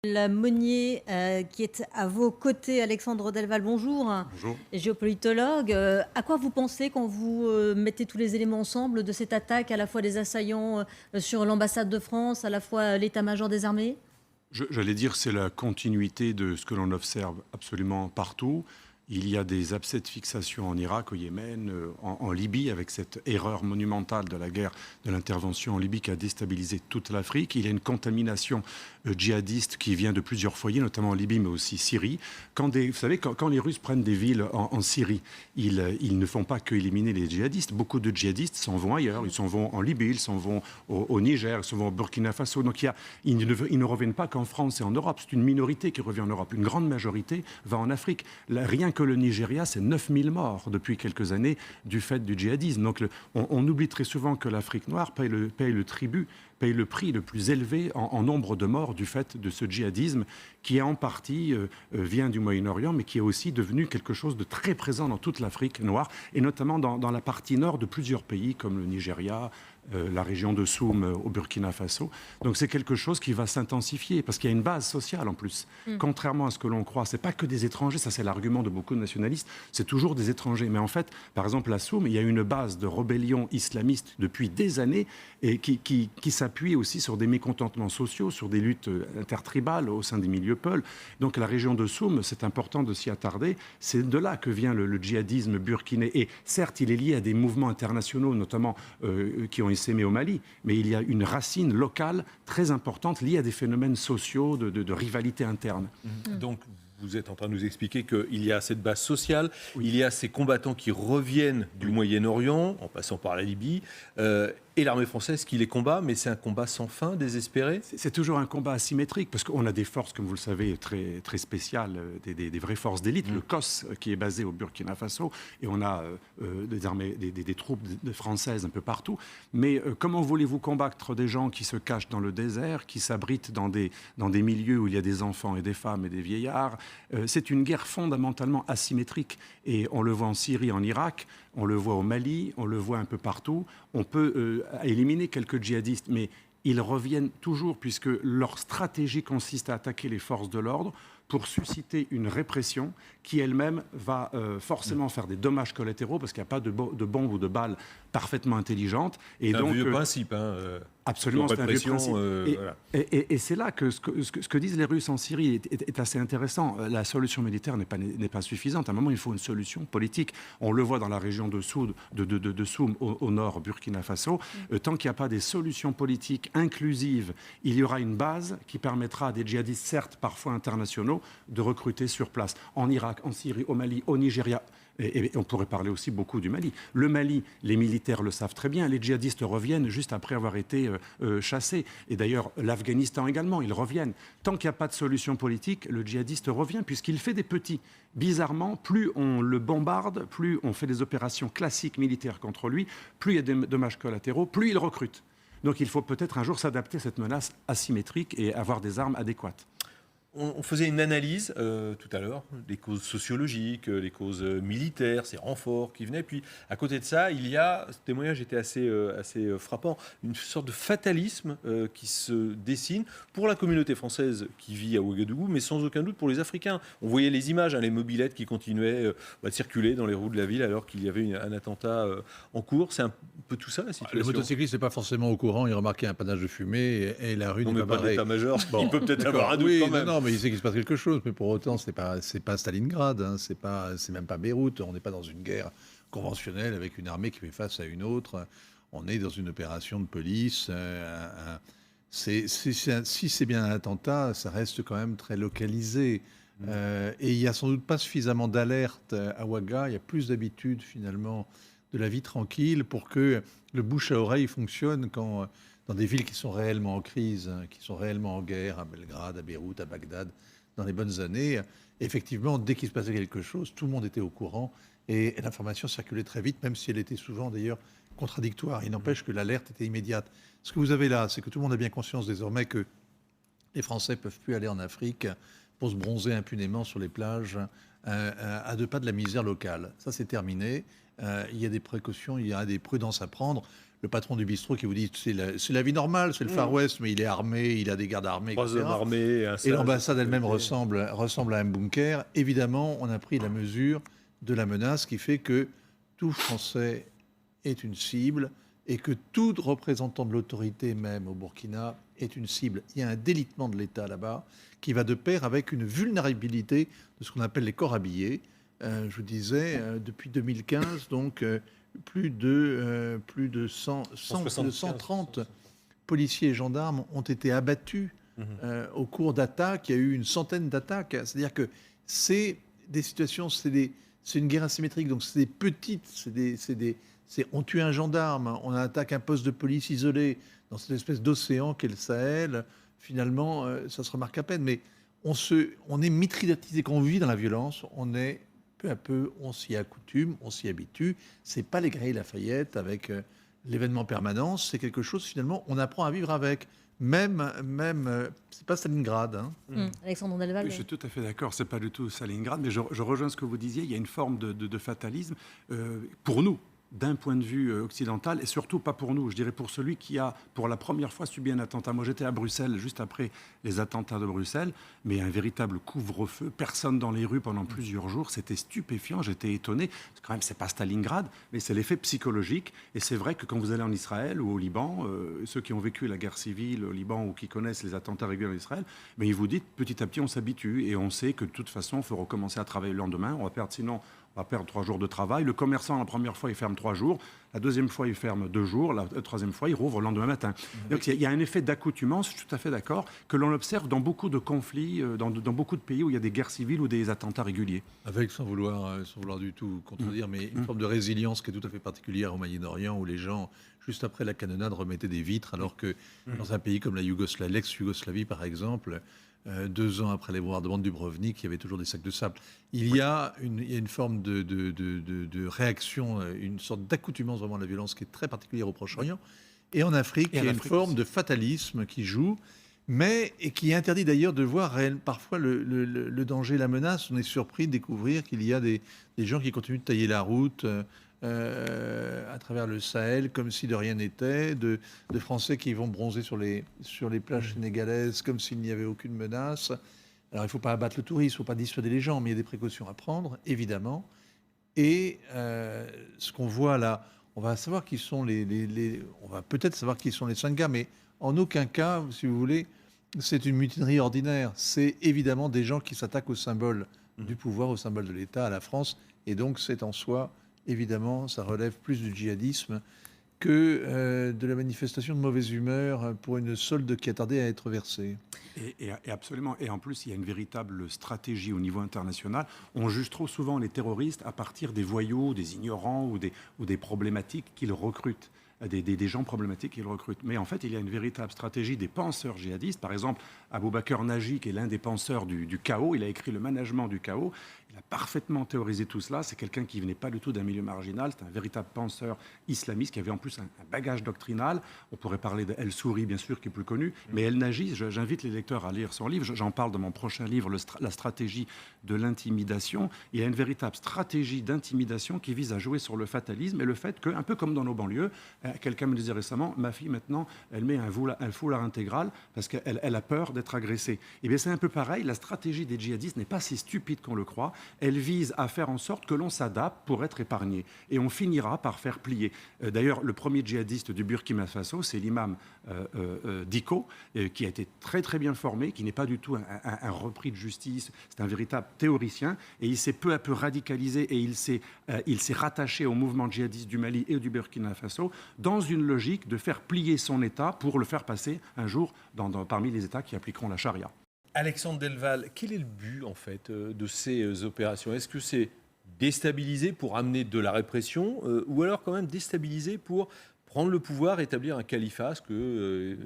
La Monnier, qui est à vos côtés. Alexandre Delval, bonjour. Bonjour. Géopolitologue. À quoi vous pensez quand vous mettez tous les éléments ensemble de cette attaque, à la fois des assaillants sur l'ambassade de France, à la fois l'état-major des armées? J'allais dire c'est la continuité de ce que l'on observe absolument partout. Il y a des abcès de fixation en Irak, au Yémen, en Libye, avec cette erreur monumentale de la guerre, de l'intervention en Libye qui a déstabilisé toute l'Afrique. Il y a une contamination djihadiste qui vient de plusieurs foyers, notamment en Libye, mais aussi Syrie. Vous savez, quand les Russes prennent des villes en Syrie, ils ne font pas que éliminer les djihadistes. Beaucoup de djihadistes s'en vont ailleurs. Ils s'en vont en Libye, ils s'en vont au Niger, ils s'en vont au Burkina Faso. Donc ils ne reviennent pas qu'en France et en Europe. C'est une minorité qui revient en Europe. Une grande majorité va en Afrique. Rien que le Nigeria, c'est 9000 morts depuis quelques années du fait du djihadisme. Donc on oublie très souvent que l'Afrique noire paye le tribut, paye le prix le plus élevé en nombre de morts du fait de ce djihadisme qui en partie vient du Moyen-Orient, mais qui est aussi devenu quelque chose de très présent dans toute l'Afrique noire, et notamment dans la partie nord de plusieurs pays comme le Nigeria, la région de Soum au Burkina Faso. Donc c'est quelque chose qui va s'intensifier parce qu'il y a une base sociale en plus. Contrairement à ce que l'on croit, c'est pas que des étrangers, ça c'est l'argument de beaucoup de nationalistes, c'est toujours des étrangers. Mais en fait, par exemple à Soum, il y a une base de rébellion islamiste depuis des années et qui s'appuie aussi sur des mécontentements sociaux, sur des luttes intertribales au sein des milieux peuls. Donc la région de Soum, c'est important de s'y attarder, c'est de là que vient le djihadisme burkinais. Et certes, il est lié à des mouvements internationaux, notamment qui ont essaimé au Mali, mais il y a une racine locale très importante liée à des phénomènes sociaux, de rivalité interne. Donc, vous êtes en train de nous expliquer qu'il y a cette base sociale, Oui. il y a ces combattants qui reviennent du Moyen-Orient, en passant par la Libye, et l'armée française qui les combat, mais c'est un combat sans fin, désespéré. C'est toujours un combat asymétrique, parce qu'on a des forces, comme vous le savez, très, très spéciales, des vraies forces d'élite, le COS qui est basé au Burkina Faso, et on a des armées, des troupes françaises un peu partout. Mais comment voulez-vous combattre des gens qui se cachent dans le désert, qui s'abritent dans des milieux où il y a des enfants et des femmes et des vieillards? C'est une guerre fondamentalement asymétrique, et on le voit en Syrie, en Irak, on le voit au Mali, on le voit un peu partout. On peut éliminer quelques djihadistes, mais ils reviennent toujours puisque leur stratégie consiste à attaquer les forces de l'ordre pour susciter une répression qui elle-même va forcément faire des dommages collatéraux parce qu'il n'y a pas de bombes ou de balles parfaitement intelligentes. Et donc, un vieux principe. Absolument, c'est un vieux principe. Voilà. Et c'est là que ce que disent les Russes en Syrie est assez intéressant. La solution militaire n'est pas suffisante. À un moment, il faut une solution politique. On le voit dans la région de Soum, au nord, Burkina Faso. Tant qu'il n'y a pas des solutions politiques inclusives, il y aura une base qui permettra à des djihadistes, certes parfois internationaux, de recruter sur place. En Irak, en Syrie, au Mali, au Nigeria. Et on pourrait parler aussi beaucoup du Mali. Le Mali, les militaires le savent très bien, les djihadistes reviennent juste après avoir été chassés. Et d'ailleurs, l'Afghanistan également, ils reviennent. Tant qu'il n'y a pas de solution politique, le djihadiste revient puisqu'il fait des petits. Bizarrement, plus on le bombarde, plus on fait des opérations classiques militaires contre lui, plus il y a des dommages collatéraux, plus il recrute. Donc il faut peut-être un jour s'adapter à cette menace asymétrique et avoir des armes adéquates. On faisait une analyse tout à l'heure des causes sociologiques, les causes militaires, ces renforts qui venaient. Puis à côté de ça, il y a, ce témoignage était assez frappant, une sorte de fatalisme qui se dessine pour la communauté française qui vit à Ouagadougou, mais sans aucun doute pour les Africains. On voyait les images, les mobylettes qui continuaient de circuler dans les rues de la ville alors qu'il y avait un attentat en cours. C'est un peu tout ça la situation. Le motocycliste n'est pas forcément au courant, il remarquait un panache de fumée et la rue n'est pas pareille. D'état-major, Bon, il peut peut-être avoir un doute quand même. Non, mais il sait qu'il se passe quelque chose, mais pour autant, c'est pas Stalingrad, hein, c'est même pas Beyrouth, on n'est pas dans une guerre conventionnelle avec une armée qui fait face à une autre, on est dans une opération de police. Si c'est bien un attentat, ça reste quand même très localisé. Et il n'y a sans doute pas suffisamment d'alerte à Ouaga, il y a plus d'habitude finalement de la vie tranquille pour que le bouche à oreille fonctionne dans des villes qui sont réellement en crise, qui sont réellement en guerre, à Belgrade, à Beyrouth, à Bagdad, dans les bonnes années. Effectivement, dès qu'il se passait quelque chose, tout le monde était au courant et l'information circulait très vite, même si elle était souvent d'ailleurs contradictoire. Il n'empêche que l'alerte était immédiate. Ce que vous avez là, c'est que tout le monde a bien conscience désormais que les Français ne peuvent plus aller en Afrique pour se bronzer impunément sur les plages à 2 pas de la misère locale. Ça, c'est terminé. Il y a des précautions, il y a des prudences à prendre. le patron du bistrot qui vous dit c'est la vie normale, c'est le Far West, mais il est armé, il a des gardes armés, 3 etc. hommes armés, un Et sage l'ambassade de elle-même sécurité. ressemble à un bunker. Évidemment, on a pris la mesure de la menace qui fait que tout Français est une cible et que tout représentant de l'autorité même au Burkina est une cible. Il y a un délitement de l'État là-bas qui va de pair avec une vulnérabilité de ce qu'on appelle les corps habillés. Je vous disais, depuis 2015, donc plus de 130 policiers et gendarmes ont été abattus au cours d'attaques. Il y a eu une centaine d'attaques. C'est-à-dire que c'est des situations, c'est une guerre asymétrique. Donc c'est des petites, on tue un gendarme, on attaque un poste de police isolé dans cette espèce d'océan qu'est le Sahel. Finalement, ça se remarque à peine. Mais on est mitridatisé. Quand on vit dans la violence, on est peu à peu, on s'y accoutume, on s'y habitue. C'est pas les Galeries Lafayette avec l'événement permanence. C'est quelque chose, finalement, on apprend à vivre avec. Même, c'est pas Stalingrad. Hein. Alexandre Delval. Oui, je suis tout à fait d'accord, c'est pas du tout Stalingrad, mais je rejoins ce que vous disiez, il y a une forme de fatalisme pour nous, d'un point de vue occidental, et surtout pas pour nous, je dirais pour celui qui a pour la première fois subi un attentat. Moi j'étais à Bruxelles juste après les attentats de Bruxelles, mais un véritable couvre-feu, personne dans les rues pendant plusieurs jours, c'était stupéfiant, j'étais étonné, parce que quand même c'est pas Stalingrad, mais c'est l'effet psychologique, et c'est vrai que quand vous allez en Israël ou au Liban, ceux qui ont vécu la guerre civile au Liban ou qui connaissent les attentats réguliers en Israël, mais ils vous disent petit à petit on s'habitue, et on sait que de toute façon il faut recommencer à travailler le lendemain, on va perdre sinon... On va perdre 3 jours de travail. Le commerçant, la première fois, il ferme 3 jours. La deuxième fois, il ferme 2 jours. La troisième fois, il rouvre le lendemain matin. Donc, il y a un effet d'accoutumance, je suis tout à fait d'accord, que l'on observe dans beaucoup de conflits, dans beaucoup de pays où il y a des guerres civiles ou des attentats réguliers. Avec, sans vouloir du tout contredire, mais une forme de résilience qui est tout à fait particulière au Moyen-Orient, où les gens, juste après la canonnade, remettaient des vitres, alors que dans un pays comme l'ex-Yougoslavie, par exemple, 2 ans après les bombardements de Dubrovnik, il y avait toujours des sacs de sable. Il y a une forme de réaction, une sorte d'accoutumance vraiment à la violence qui est très particulière au Proche-Orient. Et en Afrique, il y a une forme de fatalisme qui joue, et qui interdit d'ailleurs de voir parfois le danger, la menace. On est surpris de découvrir qu'il y a des gens qui continuent de tailler la route à travers le Sahel comme si de rien n'était, de Français qui vont bronzer sur les plages sénégalaises comme s'il n'y avait aucune menace. Alors il ne faut pas abattre le tourisme, il ne faut pas dissuader les gens, mais il y a des précautions à prendre, évidemment. Et ce qu'on voit là, on va savoir qui sont on va peut-être savoir qui sont les Sangas, mais en aucun cas, si vous voulez, c'est une mutinerie ordinaire. C'est évidemment des gens qui s'attaquent au symbole du pouvoir, au symbole de l'État, à la France, et donc c'est en soi... Évidemment, ça relève plus du djihadisme que de la manifestation de mauvaise humeur pour une solde qui a tardé à être versée. Et absolument. Et en plus, il y a une véritable stratégie au niveau international. On juge trop souvent les terroristes à partir des voyous, des ignorants ou des problématiques qu'ils recrutent. Des gens problématiques qu'ils recrutent. Mais en fait, il y a une véritable stratégie des penseurs djihadistes. Par exemple, Abou Bakr Naji, qui est l'un des penseurs du chaos, il a écrit Le management du chaos. Il a parfaitement théorisé tout cela. C'est quelqu'un qui venait pas du tout d'un milieu marginal. C'est un véritable penseur islamiste qui avait en plus un bagage doctrinal. On pourrait parler de El Souri, bien sûr, qui est plus connu. Mais El Naji, j'invite les lecteurs à lire son livre. J'en parle dans mon prochain livre, La stratégie de l'intimidation. Il y a une véritable stratégie d'intimidation qui vise à jouer sur le fatalisme et le fait que, un peu comme dans nos banlieues, quelqu'un me disait récemment, ma fille maintenant, elle met un foulard intégral parce qu'elle a peur d'être agressée. Et bien c'est un peu pareil, la stratégie des djihadistes n'est pas si stupide qu'on le croit. Elle vise à faire en sorte que l'on s'adapte pour être épargné. Et on finira par faire plier. D'ailleurs, le premier djihadiste du Burkina Faso, c'est l'imam Diko, qui a été très très bien formé, qui n'est pas du tout un repris de justice, c'est un véritable théoricien. Et il s'est peu à peu radicalisé et il s'est rattaché au mouvement djihadiste du Mali et du Burkina Faso dans une logique de faire plier son État pour le faire passer un jour parmi les États qui appliqueront la charia. Alexandre Delval, quel est le but en fait de ces opérations? Est-ce que c'est déstabiliser pour amener de la répression ou alors quand même déstabiliser pour prendre le pouvoir, établir un califat, ce que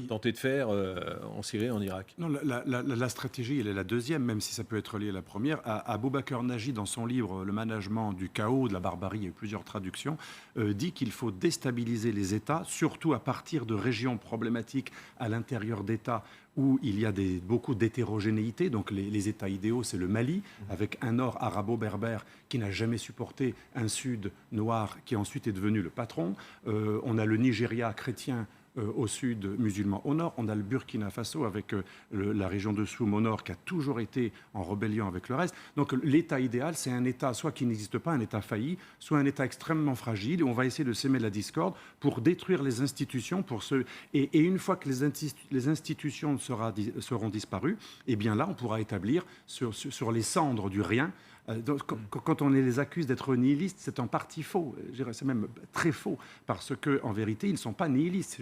tenter de faire en Syrie et en Irak? Non, la stratégie, elle est la deuxième, même si ça peut être lié à la première. Abou Bakr Naji, dans son livre Le management du chaos, de la barbarie, il y a eu plusieurs traductions, dit qu'il faut déstabiliser les États, surtout à partir de régions problématiques à l'intérieur d'États où il y a beaucoup d'hétérogénéité. Donc les États idéaux, c'est le Mali, avec un nord arabo-berbère qui n'a jamais supporté un sud noir qui ensuite est devenu le patron. On a le Nigeria chrétien au sud, musulman au nord. On a le Burkina Faso avec la région de Soum au nord qui a toujours été en rébellion avec le reste. Donc l'État idéal, c'est un État soit qui n'existe pas, un État failli, soit un État extrêmement fragile. Et on va essayer de s'aimer la discorde pour détruire les institutions. Et une fois que les institutions seront disparues, eh bien là, on pourra établir sur les cendres du rien. Donc, quand on les accuse d'être nihilistes, c'est en partie faux. C'est même très faux, parce qu'en vérité, ils ne sont pas nihilistes.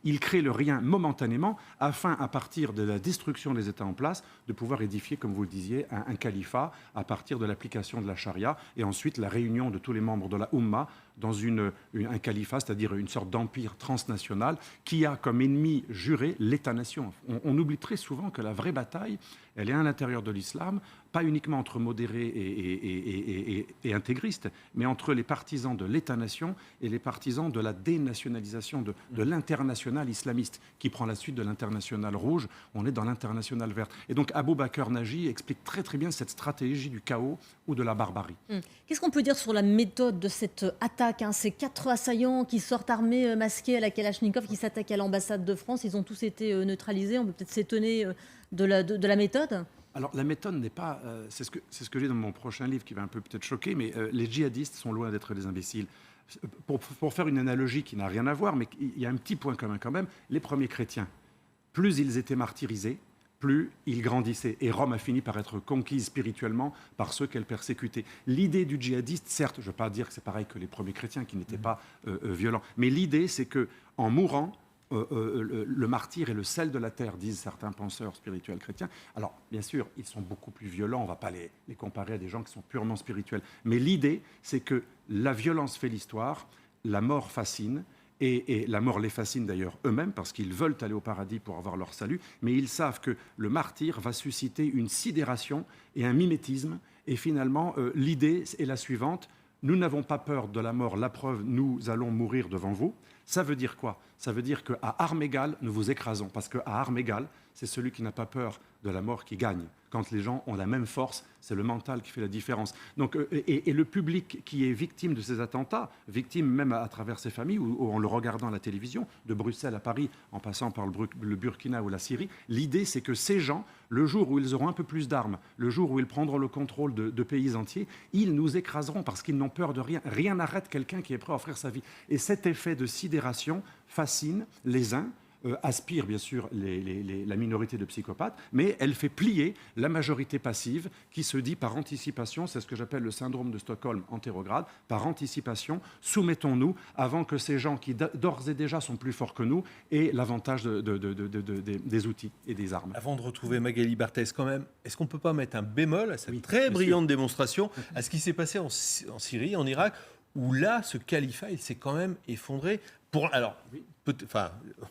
Ils créent le rien momentanément, afin, à partir de la destruction des États en place, de pouvoir édifier, comme vous le disiez, un califat à partir de l'application de la charia, et ensuite la réunion de tous les membres de la Oumma dans un califat, c'est-à-dire une sorte d'empire transnational qui a comme ennemi juré l'État-nation. On oublie très souvent que la vraie bataille, elle est à l'intérieur de l'islam, pas uniquement entre modérés et intégristes, mais entre les partisans de l'État-nation et les partisans de la dénationalisation de l'international islamiste, qui prend la suite de l'international rouge. On est dans l'international verte. Et donc Abou Bakr Naji explique très très bien cette stratégie du chaos ou de la barbarie. Qu'est-ce qu'on peut dire sur la méthode de cette attaque, hein? Ces 4 assaillants qui sortent armés, masqués à la Kalachnikov, qui s'attaquent à l'ambassade de France, ils ont tous été neutralisés. On peut peut-être s'étonner de la méthode. Alors la méthode n'est pas, c'est ce que j'ai dans mon prochain livre qui va un peu peut-être choquer, mais les djihadistes sont loin d'être des imbéciles. Pour faire une analogie qui n'a rien à voir, mais il y a un petit point commun quand même, les premiers chrétiens, plus ils étaient martyrisés, plus ils grandissaient. Et Rome a fini par être conquise spirituellement par ceux qu'elle persécutait. L'idée du djihadiste, certes, je ne veux pas dire que c'est pareil que les premiers chrétiens qui n'étaient pas violents, mais l'idée c'est qu'en mourant, le martyr est le sel de la terre, disent certains penseurs spirituels chrétiens. Alors, bien sûr, ils sont beaucoup plus violents, on ne va pas les comparer à des gens qui sont purement spirituels. Mais l'idée, c'est que la violence fait l'histoire, la mort fascine, et la mort les fascine d'ailleurs eux-mêmes, parce qu'ils veulent aller au paradis pour avoir leur salut, mais ils savent que le martyr va susciter une sidération et un mimétisme, et finalement, l'idée est la suivante: nous n'avons pas peur de la mort, la preuve, nous allons mourir devant vous. Ça veut dire quoi? Ça veut dire qu'à armes égales, nous vous écrasons. Parce qu'à armes égales, c'est celui qui n'a pas peur de la mort qui gagne. Quand les gens ont la même force, c'est le mental qui fait la différence. Donc, et le public qui est victime de ces attentats, victime même à travers ses familles, ou en le regardant à la télévision, de Bruxelles à Paris, en passant par le Burkina ou la Syrie, l'idée c'est que ces gens, le jour où ils auront un peu plus d'armes, le jour où ils prendront le contrôle de pays entiers, ils nous écraseront parce qu'ils n'ont peur de rien. Rien n'arrête quelqu'un qui est prêt à offrir sa vie. Et cet effet de sidération fascine les uns, aspire bien sûr la minorité de psychopathes, mais elle fait plier la majorité passive qui se dit par anticipation, c'est ce que j'appelle le syndrome de Stockholm antérograde, par anticipation, soumettons-nous avant que ces gens qui d'ores et déjà sont plus forts que nous aient l'avantage des outils et des armes. Avant de retrouver Magali Barthès, quand même, est-ce qu'on ne peut pas mettre un bémol à cette Oui, très bien brillante sûr. démonstration, à ce qui s'est passé en Syrie, en Irak, où là, ce califat, il s'est quand même effondré. Alors,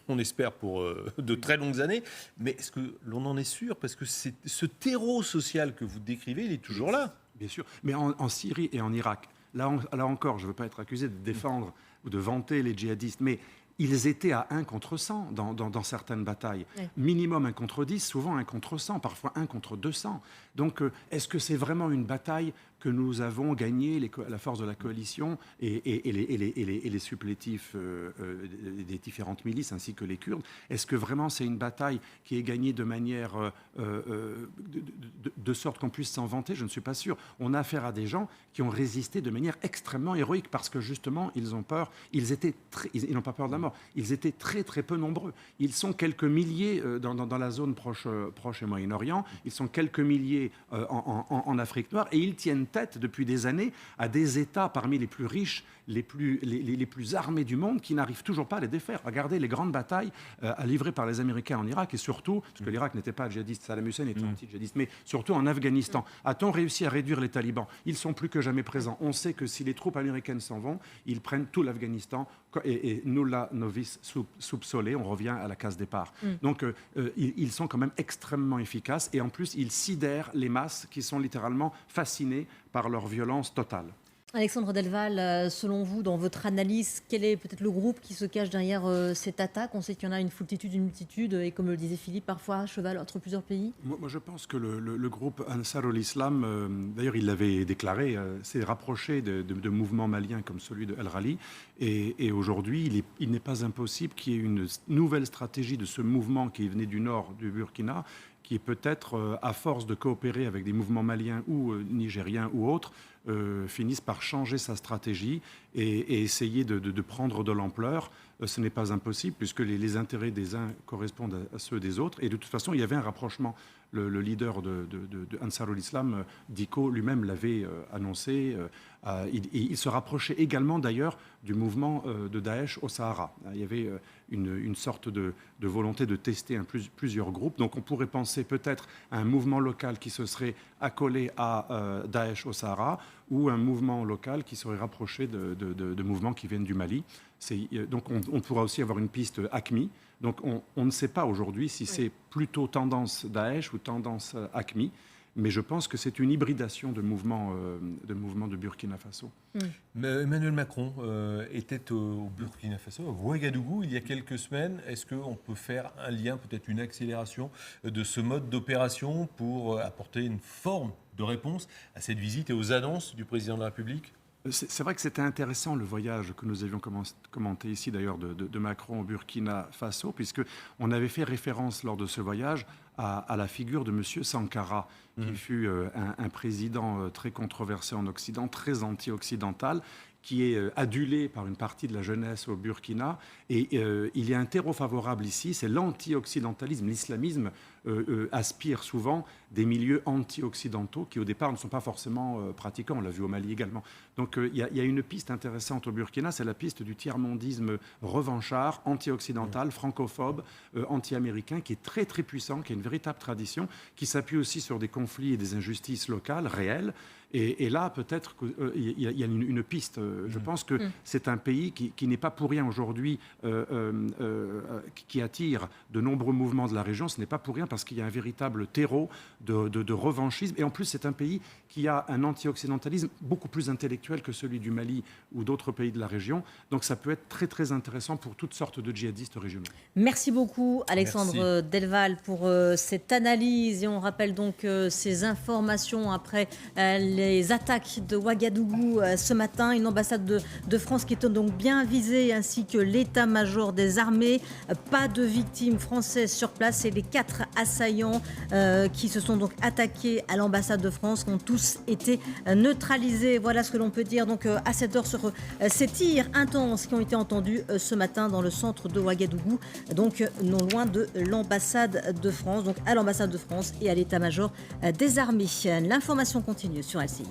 on espère pour de très longues années, mais est-ce que l'on en est sûr? Parce que ce terreau social que vous décrivez, il est toujours là. Bien sûr, mais en Syrie et en Irak, là encore, je ne veux pas être accusé de défendre ou de vanter les djihadistes, mais ils étaient à 1 contre 100 dans certaines batailles. Oui. Minimum 1 contre 10, souvent 1 contre 100, parfois 1 contre 200. Donc, est-ce que c'est vraiment une bataille que nous avons gagnée, la force de la coalition et les supplétifs des différentes milices, ainsi que les Kurdes? Est-ce que vraiment c'est une bataille qui est gagnée de manière de sorte qu'on puisse s'en vanter? Je ne suis pas sûr. On a affaire à des gens qui ont résisté de manière extrêmement héroïque parce que justement, ils ont peur. Ils n'ont pas peur de la mort. Ils étaient très très peu nombreux. Ils sont quelques milliers dans la zone proche et Moyen-Orient. Ils sont quelques milliers en Afrique noire et ils tiennent tête depuis des années à des États parmi les plus riches, les plus armés du monde qui n'arrivent toujours pas à les défaire. Regardez les grandes batailles livrées par les Américains en Irak et surtout, parce que l'Irak n'était pas djihadiste, Saddam Hussein était anti-djihadiste, mais surtout en Afghanistan. A-t-on réussi à réduire les talibans? Ils sont plus que jamais présents. On sait que si les troupes américaines s'en vont, ils prennent tout l'Afghanistan et nulla novis subsole, on revient à la case départ. Donc ils sont quand même extrêmement efficaces et en plus ils sidèrent les masses qui sont littéralement fascinées par leur violence totale. Alexandre Delval, selon vous, dans votre analyse, quel est peut-être le groupe qui se cache derrière cette attaque? On sait qu'il y en a une foultitude, une multitude, et comme le disait Philippe, parfois à cheval entre plusieurs pays. Moi, je pense que le groupe Ansarul Islam, d'ailleurs, il l'avait déclaré, s'est rapproché de mouvements maliens comme celui de El Rally. Et aujourd'hui, il n'est pas impossible qu'il y ait une nouvelle stratégie de ce mouvement qui venait du nord du Burkina, qui est peut-être, à force de coopérer avec des mouvements maliens ou nigériens ou autres, finissent par changer sa stratégie et essayer de prendre de l'ampleur. Ce n'est pas impossible puisque les intérêts des uns correspondent à ceux des autres. Et de toute façon, il y avait un rapprochement. Le leader de Ansarul Islam, Diko, lui-même l'avait annoncé. Il se rapprochait également d'ailleurs du mouvement de Daesh au Sahara. Il y avait une sorte de volonté de tester plusieurs groupes. Donc on pourrait penser peut-être à un mouvement local qui se serait accolé à Daesh au Sahara ou un mouvement local qui serait rapproché de mouvements qui viennent du Mali. Donc on pourra aussi avoir une piste AQMI. Donc on ne sait pas aujourd'hui si c'est plutôt tendance Daesh ou tendance AQMI, mais je pense que c'est une hybridation de mouvements de Burkina Faso. Mais Emmanuel Macron était au Burkina Faso, à Ouagadougou, il y a quelques semaines. Est-ce qu'on peut faire un lien, peut-être une accélération de ce mode d'opération pour apporter une forme de réponse à cette visite et aux annonces du président de la République ? C'est vrai que c'était intéressant le voyage que nous avions commenté ici d'ailleurs de Macron au Burkina Faso, puisqu'on avait fait référence lors de ce voyage à la figure de M. Sankara, qui fut un président très controversé en Occident, très anti-occidental, qui est adulé par une partie de la jeunesse au Burkina. Et il y a un terreau favorable ici, c'est l'anti-occidentalisme. L'islamisme aspire souvent des milieux anti-occidentaux qui, au départ, ne sont pas forcément pratiquants. On l'a vu au Mali également. Donc il y a une piste intéressante au Burkina, c'est la piste du tiers-mondisme revanchard, anti-occidental, francophobe, anti-américain, qui est très, très puissant, qui a une véritable tradition, qui s'appuie aussi sur des conflits et des injustices locales, réelles. Et là, peut-être qu'il y a une piste. Je pense que c'est un pays qui n'est pas pour rien aujourd'hui, qui attire de nombreux mouvements de la région. Ce n'est pas pour rien parce qu'il y a un véritable terreau de revanchisme. Et en plus, c'est un pays qui a un anti-occidentalisme beaucoup plus intellectuel que celui du Mali ou d'autres pays de la région. Donc ça peut être très, très intéressant pour toutes sortes de djihadistes régionaux. Merci beaucoup, Alexandre Delval, pour cette analyse. Et on rappelle donc ces informations après les attaques de Ouagadougou ce matin. Une ambassade de France qui est donc bien visée, ainsi que l'état-major des armées. Pas de victimes françaises sur place et les 4 assaillants qui se sont donc attaqués à l'ambassade de France ont tous été neutralisés. Voilà ce que l'on peut dire donc à cette heure sur ces tirs intenses qui ont été entendus ce matin dans le centre de Ouagadougou, donc non loin de l'ambassade de France, donc à l'ambassade de France et à l'état-major des armées. L'information continue sur LCI.